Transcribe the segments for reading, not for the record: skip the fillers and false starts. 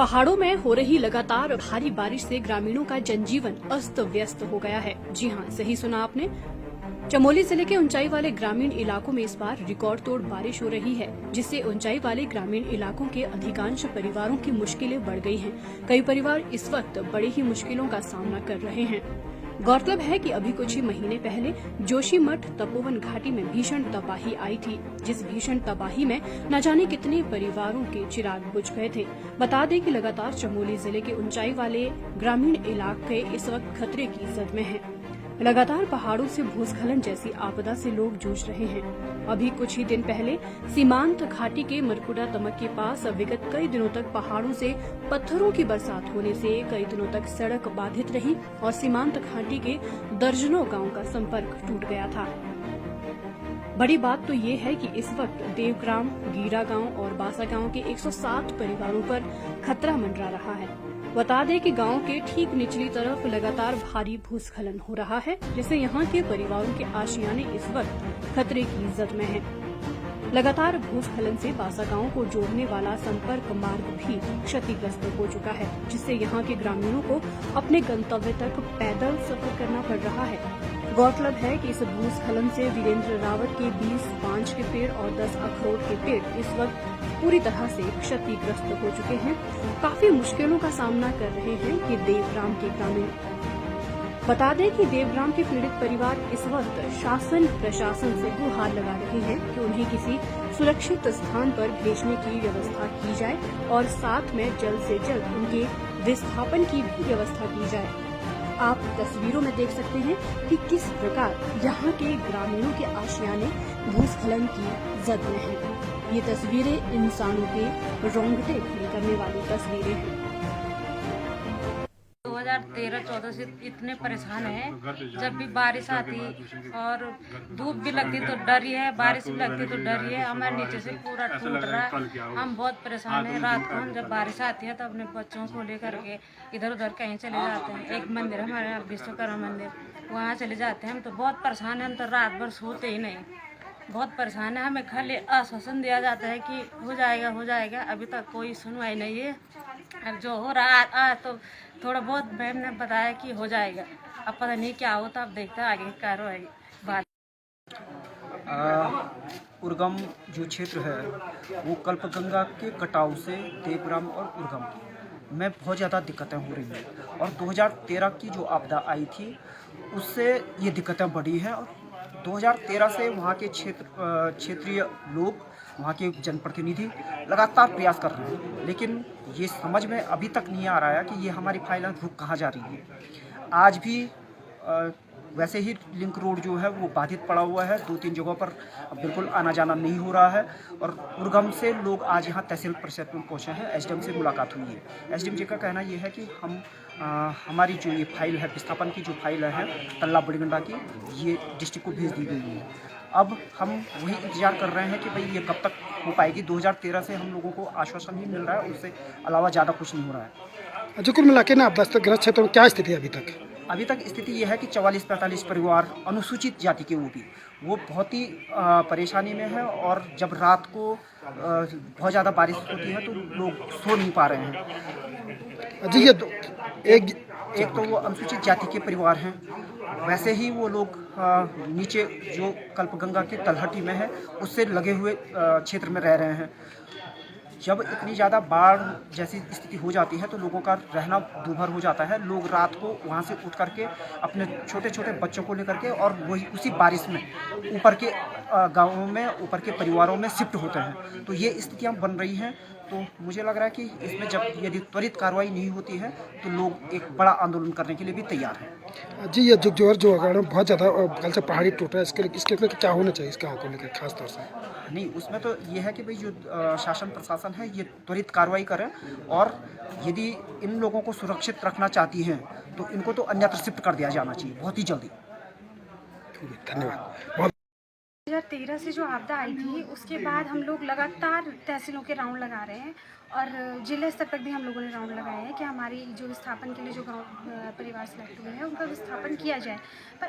पहाड़ों में हो रही लगातार भारी बारिश से ग्रामीणों का जनजीवन अस्त व्यस्त हो गया है। जी हां, सही सुना आपने। चमोली जिले के ऊंचाई वाले ग्रामीण इलाकों में इस बार रिकॉर्ड तोड़ बारिश हो रही है, जिससे ऊंचाई वाले ग्रामीण इलाकों के अधिकांश परिवारों की मुश्किलें बढ़ गई हैं। कई परिवार इस वक्त बड़ी ही मुश्किलों का सामना कर रहे हैं। गौरतलब है कि अभी कुछ ही महीने पहले जोशीमठ तपोवन घाटी में भीषण तबाही आई थी, जिस भीषण तबाही में न जाने कितने परिवारों के चिराग बुझ गए थे। बता दें कि लगातार चमोली जिले के ऊंचाई वाले ग्रामीण इलाके इस वक्त खतरे की जद में हैं। लगातार पहाड़ों से भूस्खलन जैसी आपदा से लोग जूझ रहे हैं। अभी कुछ ही दिन पहले सीमांत घाटी के मरकुडा तमक के पास विगत कई दिनों तक पहाड़ों से पत्थरों की बरसात होने से कई दिनों तक सड़क बाधित रही और सीमांत घाटी के दर्जनों गांव का संपर्क टूट गया था। बड़ी बात तो ये है कि इस वक्त देवग्राम, गीरा गांव और बासा गांव के 107 परिवारों पर खतरा मंडरा रहा है। बता दें कि गांव के ठीक निचली तरफ लगातार भारी भूस्खलन हो रहा है, जिससे यहां के परिवारों के आशियाने इस वक्त खतरे की जद में हैं। लगातार भूस्खलन से बासा गांव को जोड़ने वाला संपर्क मार्ग भी क्षतिग्रस्त हो चुका है, जिससे यहां के ग्रामीणों को अपने गंतव्य तक पैदल सफर करना पड़ रहा है। गौरतलब है कि इस भूस्खलन से वीरेंद्र रावत के 20 पांच के पेड़ और 10 अखरोट के पेड़ इस वक्त पूरी तरह से क्षतिग्रस्त हो चुके हैं। काफी मुश्किलों का सामना कर रहे हैं कि देवग्राम के ग्रामीण। बता दें कि देवग्राम के पीड़ित परिवार इस वक्त शासन प्रशासन से गुहार लगा रहे हैं कि उन्हें किसी सुरक्षित स्थान पर भेजने की व्यवस्था की जाए और साथ में जल्द से जल्द उनके विस्थापन की भी व्यवस्था की जाए। आप तस्वीरों में देख सकते हैं कि किस प्रकार यहाँ के ग्रामीणों के आशियाने भूस्खलन की जद में हैं। ये तस्वीरें इंसानों के रोंगटे खड़े करने वाली तस्वीरें हैं। 2013-14 से इतने परेशान हैं। जब भी बारिश आती और धूप भी लगती तो डर ही है, बारिश भी लगती तो डर ही है। हमारे नीचे से पूरा टूट रहा है, हम बहुत परेशान हैं। रात को हम जब बारिश आती है तो अपने बच्चों को लेकर के इधर उधर कहीं चले जाते हैं। एक मंदिर हमारे यहाँ विश्वकर्मा मंदिर, वहाँ चले जाते हैं। हम तो बहुत परेशान हैं, हम तो रात भर सोते ही नहीं, बहुत परेशान है। हमें खाली आश्वासन दिया जाता है कि हो जाएगा हो जाएगा, अभी तक कोई सुनवाई नहीं है। अब जो हो रहा है तो थोड़ा बहुत मैम ने बताया कि हो जाएगा, अब पता नहीं क्या होता, अब देखते हैं आगे की कार्रवाई बात। उर्गम जो क्षेत्र है वो कल्पगंगा के कटाव से देवग्राम और उर्गम में बहुत ज़्यादा दिक्कतें हो रही हैं और 2013 की जो आपदा आई थी उससे ये दिक्कतें बढ़ी हैं और 2013 से वहाँ के क्षेत्रीय लोग, वहाँ के जनप्रतिनिधि लगातार प्रयास कर रहे हैं, लेकिन ये समझ में अभी तक नहीं आ रहा है कि ये हमारी फाइलें रुक कहाँ जा रही है। आज भी वैसे ही लिंक रोड जो है वो बाधित पड़ा हुआ है, 2-3 जगहों पर बिल्कुल आना जाना नहीं हो रहा है और उर्गम से लोग आज यहाँ तहसील परिषद में पहुँचे हैं। एसडीएम से मुलाकात हुई है। एसडीएम जी का कहना ये है कि हम हमारी जो ये फाइल है, विस्थापन की जो फाइल है तल्ला बड़गंडा की, ये डिस्ट्रिक्ट को भेज दी गई है। अब हम वही इंतजार कर रहे हैं कि भाई ये कब तक हो पाएगी। 2013 से हम लोगों को आश्वासन ही मिल रहा है, उससे अलावा ज़्यादा कुछ नहीं हो रहा है। अच्छा, कुल मिला के ना आपदाग्रस्त क्षेत्र में क्या स्थिति है अभी तक? अभी तक स्थिति यह है कि 44-45 परिवार अनुसूचित जाति के वो बहुत ही परेशानी में है और जब रात को बहुत ज़्यादा बारिश होती है तो लोग सो नहीं पा रहे हैं। जी, ये एक तो वो अनुसूचित जाति के परिवार हैं, वैसे ही वो लोग नीचे जो कल्पगंगा के तलहटी में है उससे लगे हुए क्षेत्र में रह रहे हैं। जब इतनी ज़्यादा बाढ़ जैसी स्थिति हो जाती है तो लोगों का रहना दूभर हो जाता है। लोग रात को वहाँ से उठ करके अपने छोटे छोटे बच्चों को लेकर के और वही उसी बारिश में ऊपर के गाँवों में, ऊपर के परिवारों में शिफ्ट होते हैं। तो ये स्थितियाँ बन रही हैं। तो मुझे लग रहा है कि इसमें जब यदि त्वरित कार्रवाई नहीं होती है तो लोग एक बड़ा आंदोलन करने के लिए भी तैयार हैं। जी, ये जो अगर बहुत ज़्यादा कल से पहाड़ी टूट रहा है, इसके लिए क्या होना चाहिए इसका को लेकर खास तौर से? नहीं, उसमें तो ये है कि भाई जो शासन प्रशासन है ये त्वरित कार्रवाई करे और यदि इन लोगों को सुरक्षित रखना चाहती हैं तो इनको तो अन्यत्र शिफ्ट कर दिया जाना चाहिए बहुत ही जल्दी। धन्यवाद। 2013 से जो आपदा आई थी उसके बाद हम लोग लगातार तहसीलों के राउंड लगा रहे हैं और जिला स्तर तक भी हम लोगों ने राउंड लगाए हैं कि हमारी जो विस्थापन के लिए जो गांव परिवार सेलेक्ट हुए हैं उनका विस्थापन किया जाए। पर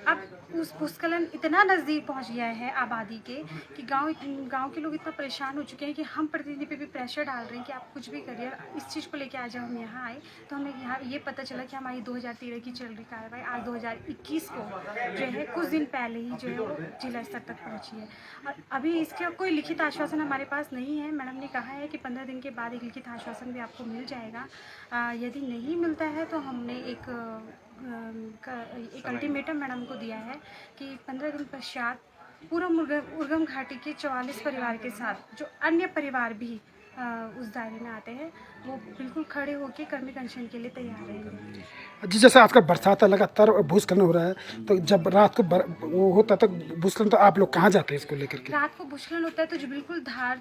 अब उस भूस्खलन इतना नज़दीक पहुंच गया है आबादी के कि गांव के लोग इतना परेशान हो चुके हैं कि हम प्रतिनिधि पे भी प्रेशर डाल रहे हैं कि आप कुछ भी करिए, इस चीज़ को लेकर आज हम यहाँ आए तो हमें यहाँ ये पता चला कि हमारी 2013 की चल रही कार्रवाई आज 2021 को जो है कुछ दिन पहले ही जो है वो जिला स्तर तक पहुँची है। और अभी इसका कोई लिखित आश्वासन हमारे पास नहीं है। मैडम ने कहा है कि 15 दिन के बाद एक लिखित आश्वासन भी आपको मिल जाएगा। यदि नहीं मिलता है तो हमने एक अल्टीमेटम मैडम को दिया है कि 15 दिन पश्चात पूरा उर्गम घाटी के 44 परिवार के साथ जो अन्य परिवार भी उस दायरे में आते हैं वो बिल्कुल खड़े होकर कर्मी अनशन के लिए तैयार रहेंगे। जी, जैसे आजकल बरसात है, लगातार भूस्खलन हो रहा है, तो जब रात को वो होता है तो भूस्खलन, तो आप लोग कहाँ जाते हैं इसको लेकर के? रात को भूस्खलन होता है तो जो बिल्कुल धार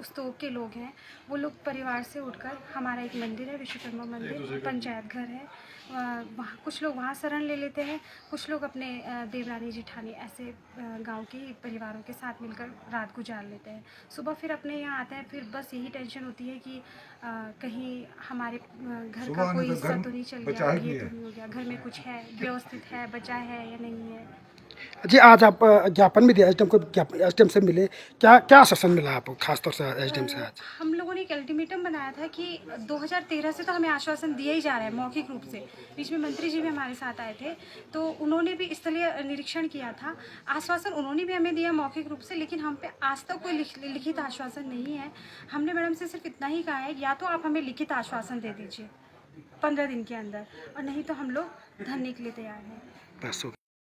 स्तूप के लोग हैं वो लोग परिवार से उठकर, हमारा एक मंदिर है विश्वकर्मा मंदिर, पंचायत घर है, वहाँ कुछ लोग वहाँ शरण ले लेते हैं, कुछ लोग अपने देवरानी जेठानी ऐसे गांव के परिवारों के साथ मिलकर रात गुजार लेते हैं। सुबह फिर अपने यहाँ आते हैं। फिर बस यही टेंशन होती है कि कहीं हमारे घर का कोई हिस्सा तो नहीं चल गया, ये तो नहीं हो गया, घर में कुछ है, व्यवस्थित है, बचा है या नहीं है। जी, आज आप ज्ञापन भी दिया एसडीएम को, एसडीएम से मिले, क्या क्या आश्वासन मिला आपको खासतौर से एसडीएम से आज? हम लोगों ने एक अल्टीमेटम बनाया था कि 2013 से तो हमें आश्वासन दिया ही जा रहा है मौखिक रूप से। बीच में मंत्री जी भी हमारे साथ आए थे तो उन्होंने भी स्थलीय निरीक्षण किया था। आश्वासन उन्होंने भी हमें दिया मौखिक रूप से, लेकिन हम पे आज तक कोई लिखित आश्वासन नहीं है। हमने मैडम से सिर्फ इतना ही कहा है, या तो आप हमें लिखित आश्वासन दे दीजिए 15 दिन के अंदर, और नहीं तो हम लोग धरने के लिए तैयार हैं। बस।